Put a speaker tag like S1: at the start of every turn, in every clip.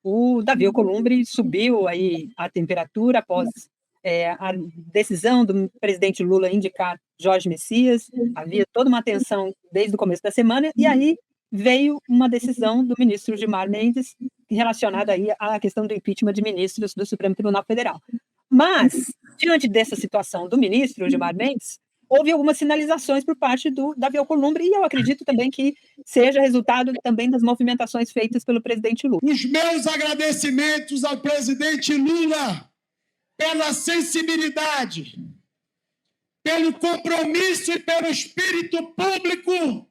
S1: o Davi Alcolumbre subiu aí a temperatura após a decisão do presidente Lula indicar Jorge Messias. Havia toda uma tensão desde o começo da semana, e aí veio uma decisão do ministro Gilmar Mendes relacionada aí à questão do impeachment de ministros do Supremo Tribunal Federal. Mas, diante dessa situação do ministro Gilmar Mendes, houve algumas sinalizações por parte do Davi Alcolumbre, e eu acredito também que seja resultado também das movimentações feitas pelo presidente Lula.
S2: Os meus agradecimentos ao presidente Lula pela sensibilidade, pelo compromisso e pelo espírito público,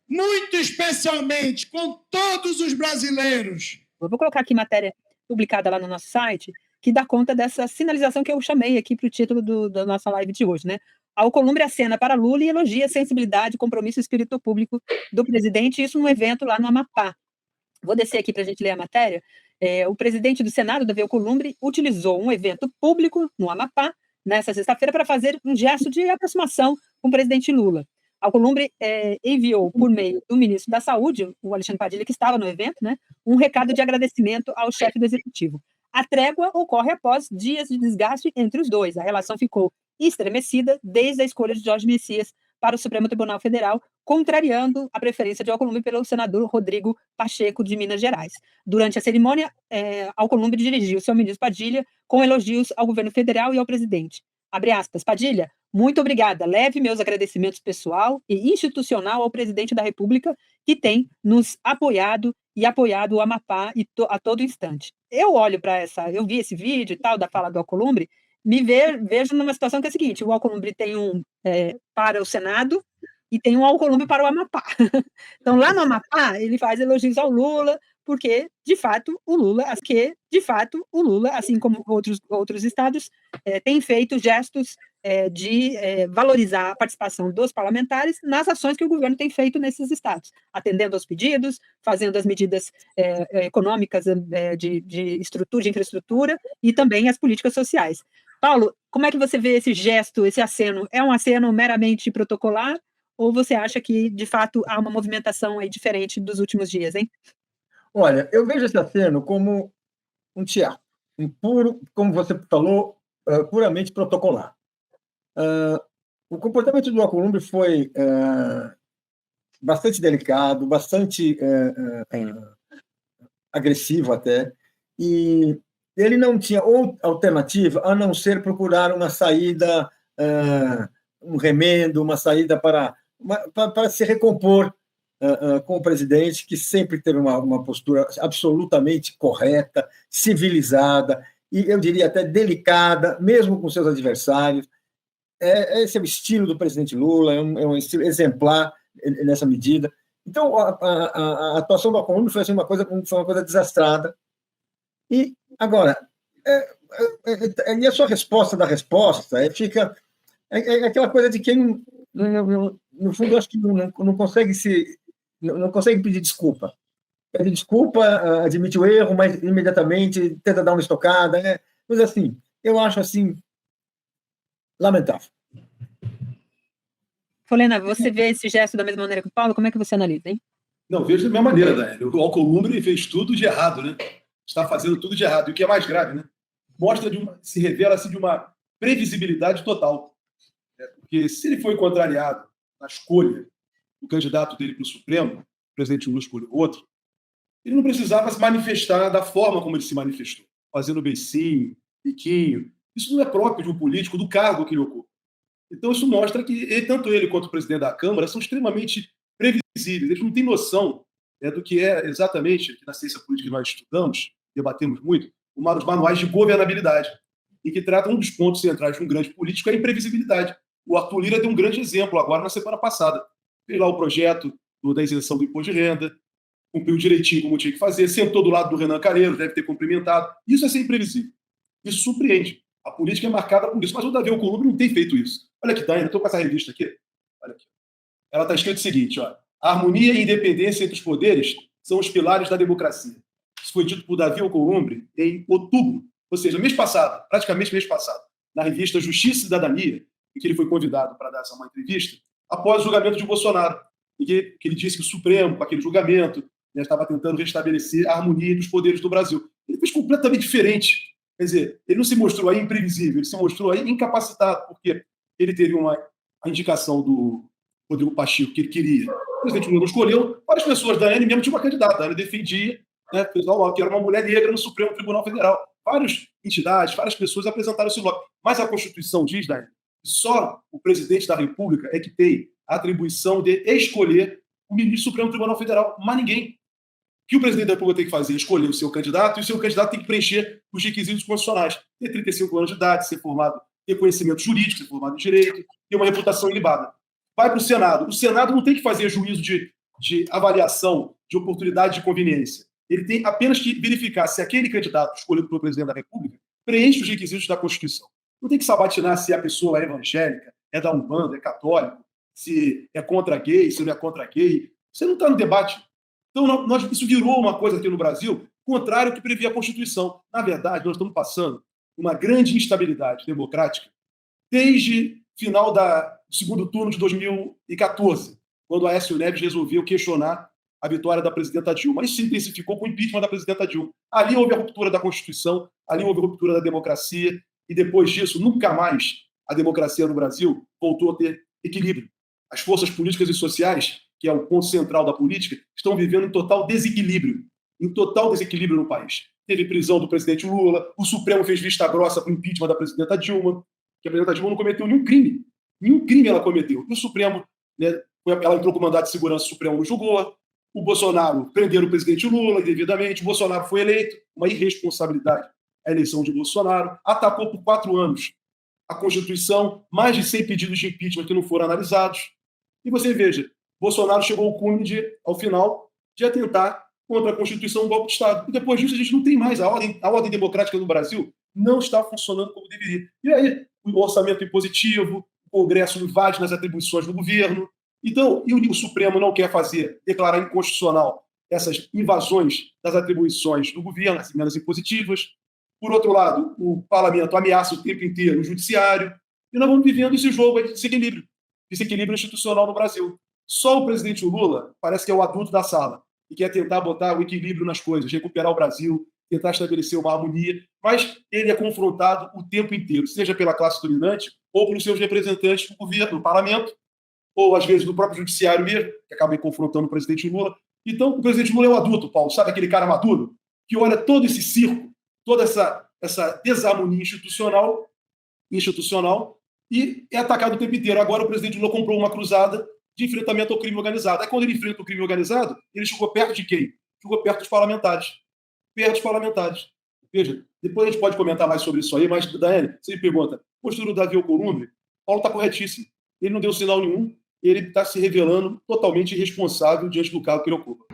S2: muito especialmente com todos os brasileiros.
S1: Eu vou colocar aqui matéria publicada lá no nosso site, que dá conta dessa sinalização que eu chamei aqui para o título da nossa live de hoje, né? Alcolumbre acena para Lula e elogia a sensibilidade, compromisso e espírito público do presidente, isso num evento lá no Amapá. Vou descer aqui para a gente ler a matéria. O presidente do Senado, Davi Alcolumbre, utilizou um evento público no Amapá, nessa sexta-feira, para fazer um gesto de aproximação com o presidente Lula. Alcolumbre enviou, por meio do ministro da Saúde, o Alexandre Padilha, que estava no evento, né, um recado de agradecimento ao chefe do Executivo. A trégua ocorre após dias de desgaste entre os dois. A relação ficou estremecida desde a escolha de Jorge Messias para o Supremo Tribunal Federal, contrariando a preferência de Alcolumbre pelo senador Rodrigo Pacheco, de Minas Gerais. Durante a cerimônia, Alcolumbre dirigiu-se ao ministro Padilha com elogios ao governo federal e ao presidente. Abre aspas, Padilha, muito obrigada. Leve meus agradecimentos pessoal e institucional ao presidente da República, que tem nos apoiado e apoiado o Amapá a todo instante. Eu olho para eu vi esse vídeo e tal, da fala do Alcolumbre, vejo numa situação que é a seguinte: o Alcolumbre tem para o Senado e tem um Alcolumbre para o Amapá. Então, lá no Amapá, ele faz elogios ao Lula, porque, de fato, o Lula, assim como outros estados, tem feito gestos de valorizar a participação dos parlamentares nas ações que o governo tem feito nesses estados, atendendo aos pedidos, fazendo as medidas econômicas de infraestrutura e também as políticas sociais. Paulo, como é que você vê esse gesto, esse aceno? É um aceno meramente protocolar ou você acha que, de fato, há uma movimentação aí diferente dos últimos dias, hein?
S3: Olha, eu vejo esse aceno como um teatro, puro, como você falou, puramente protocolar. O comportamento do Alcolumbre foi bastante delicado, bastante agressivo até, e ele não tinha outra alternativa a não ser procurar uma saída, um remendo, uma saída para se recompor com o presidente, que sempre teve uma postura absolutamente correta, civilizada, e eu diria até delicada, mesmo com seus adversários. Esse é o estilo do presidente Lula, é um estilo exemplar nessa medida. Então, a atuação do Alcolumbre foi uma coisa desastrada. E, agora, e a sua resposta da resposta fica aquela coisa de quem, no fundo, acho que não consegue pedir desculpa. Pede desculpa, admite o erro, mas imediatamente tenta dar uma estocada. Mas, assim, eu acho assim lamentável.
S1: Folena, você vê esse gesto da mesma maneira que o Paulo? Como é que você analisa, hein?
S4: Não, vejo da mesma maneira, Daniel. O Alcolumbre fez tudo de errado, né? Está fazendo tudo de errado. E o que é mais grave, né? Se revela assim, de uma previsibilidade total. Porque se ele foi contrariado na escolha do candidato dele para o Supremo, o presidente Lula escolheu outro, ele não precisava se manifestar da forma como ele se manifestou, fazendo beicinho, biquinho. Isso não é próprio de um político, do cargo que ele ocupa. Então, isso mostra que tanto ele quanto o presidente da Câmara são extremamente previsíveis. Eles não têm noção do que é exatamente, que na ciência política que nós estudamos, debatemos muito, os manuais de governabilidade, e que tratam um dos pontos centrais de um grande político é a imprevisibilidade. O Arthur Lira deu um grande exemplo agora na semana passada. Fez lá o projeto da isenção do imposto de renda, cumpriu direitinho como tinha que fazer, sentou do lado do Renan Calheiros, deve ter cumprimentado. Isso é ser imprevisível. Isso surpreende. A política é marcada por isso. Mas o Davi Alcolumbre não tem feito isso. Olha aqui, Dani, eu estou com essa revista aqui. Olha aqui. Ela está escrito o seguinte: ó, a harmonia e independência entre os poderes são os pilares da democracia. Isso foi dito por Davi Alcolumbre em outubro, ou seja, praticamente mês passado, na revista Justiça e Cidadania, em que ele foi convidado para dar uma entrevista, após o julgamento de Bolsonaro, em que ele disse que o Supremo, com aquele julgamento, né, estava tentando restabelecer a harmonia dos poderes do Brasil. Ele fez completamente diferente. Quer dizer, ele não se mostrou aí imprevisível, ele se mostrou aí incapacitado, porque ele teve a indicação do Rodrigo Pacheco que ele queria. O presidente Lula não escolheu. Várias pessoas da ANE mesmo tinha uma candidata. A ANE defendia, né, que era uma mulher negra no Supremo Tribunal Federal. Várias entidades, várias pessoas apresentaram esse bloco. Mas a Constituição diz, Dani, que só o presidente da República é que tem a atribuição de escolher o ministro do Supremo Tribunal Federal. Mas ninguém. O que o presidente da República tem que fazer? Escolher o seu candidato, e o seu candidato tem que preencher os requisitos constitucionais. Ter 35 anos de idade, ser formado, ter conhecimento jurídico, ser formado em direito, ter uma reputação ilibada. Vai para o Senado. O Senado não tem que fazer juízo de avaliação de oportunidade de conveniência. Ele tem apenas que verificar se aquele candidato escolhido pelo presidente da República preenche os requisitos da Constituição. Não tem que sabatinar se a pessoa é evangélica, é da Umbanda, é católico, se é contra gay, se não é contra gay. Você não está no debate. Então, isso virou uma coisa aqui no Brasil contrário ao que previa a Constituição. Na verdade, nós estamos passando uma grande instabilidade democrática desde o final do segundo turno de 2014, quando a Aécio Neves resolveu questionar a vitória da presidenta Dilma. Isso se intensificou com o impeachment da presidenta Dilma. Ali houve a ruptura da Constituição, ali houve a ruptura da democracia, e depois disso, nunca mais a democracia no Brasil voltou a ter equilíbrio. As forças políticas e sociais, que é o ponto central da política, estão vivendo em total desequilíbrio no país. Teve prisão do presidente Lula, o Supremo fez vista grossa para o impeachment da presidenta Dilma, que a presidenta Dilma não cometeu nenhum crime. Nenhum crime ela cometeu. E o Supremo, né, ela entrou com o mandato de segurança, o Supremo não julgou. O Bolsonaro prenderam o presidente Lula indevidamente, o Bolsonaro foi eleito, uma irresponsabilidade a eleição de Bolsonaro, atacou por 4 anos a Constituição, mais de 100 pedidos de impeachment que não foram analisados. E você veja, Bolsonaro chegou ao cume, ao final, de atentar contra a Constituição, um golpe de Estado. E depois disso a gente não tem mais. A ordem democrática no Brasil não está funcionando como deveria. E aí, o orçamento impositivo, o Congresso invade nas atribuições do governo. Então, e o Supremo não quer declarar inconstitucional essas invasões das atribuições do governo, as emendas impositivas. Por outro lado, o parlamento ameaça o tempo inteiro o judiciário. E nós vamos vivendo esse jogo de desequilíbrio institucional no Brasil. Só o presidente Lula parece que é o adulto da sala e quer tentar botar o equilíbrio nas coisas, recuperar o Brasil, tentar estabelecer uma harmonia, mas ele é confrontado o tempo inteiro, seja pela classe dominante ou pelos seus representantes do governo, do parlamento, ou às vezes do próprio judiciário mesmo, que acaba confrontando o presidente Lula. Então, o presidente Lula é o adulto, Paulo, sabe aquele cara maduro que olha todo esse circo, toda essa desarmonia institucional e é atacado o tempo inteiro. Agora o presidente Lula comprou uma cruzada de enfrentamento ao crime organizado. Aí quando ele enfrenta o crime organizado, ele chegou perto de quem? Chegou perto dos parlamentares. Perto dos parlamentares. Veja, depois a gente pode comentar mais sobre isso aí, mas, Daiane, você me pergunta, postura do Davi Alcolumbre, Paulo está corretíssimo. Ele não deu sinal nenhum, ele está se revelando totalmente irresponsável diante do cargo que ele ocupa.